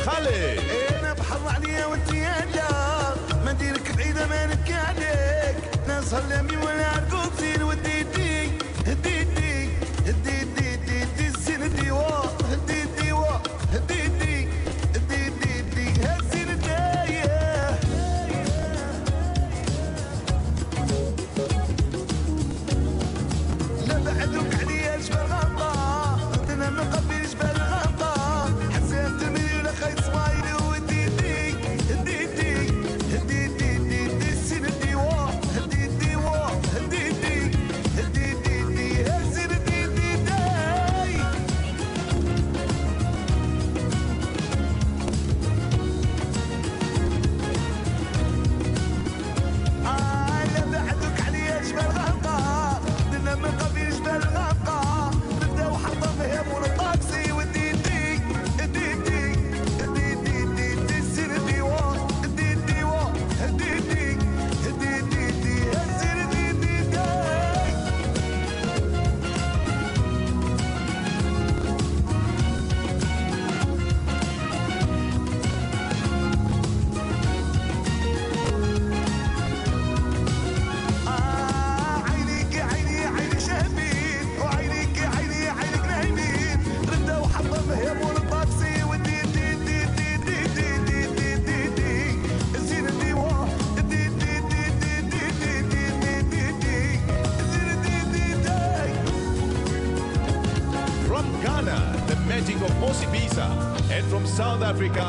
خالد. انا بحر عليا وانت يا دار، ما نديرك بعيده ما نبكي عليك، ناس هلامي ولا عرقوبتي وديتي هديتي هديتي هديتي الزين الديوا هديتي هديتي هديتي هالزين الدايه. لا بعدوك عليا جبل غلطه، انا من قبل جبل غلطه، حسيت مليون خيط صوايلي وديتي هديتي هديتي هديتي الزين الديوا هديتي هديتي هديتي هالزين هديتي داي. لا بعدوك عليا جبل غلطه، انا من قبل جبل غلطه، نبداو حطه فيها مول الطاكسي وديتي هديتي هديتي هديتي الزين الديوا هديتي هديتي هديتي هالزين هديتي داي. عينيك يا عيني عيني شاهدين، وعينيك يا عيني عينك نايمين، نبداو حطه فيها مول الطاكسي وديتي ديتي ديتي ديتي ديتي الزين الديوا ديتي ديتي ديتي ديتي ديتي الزين ديتي داي. From Ghana, the magic of Osibisa, and from South Africa.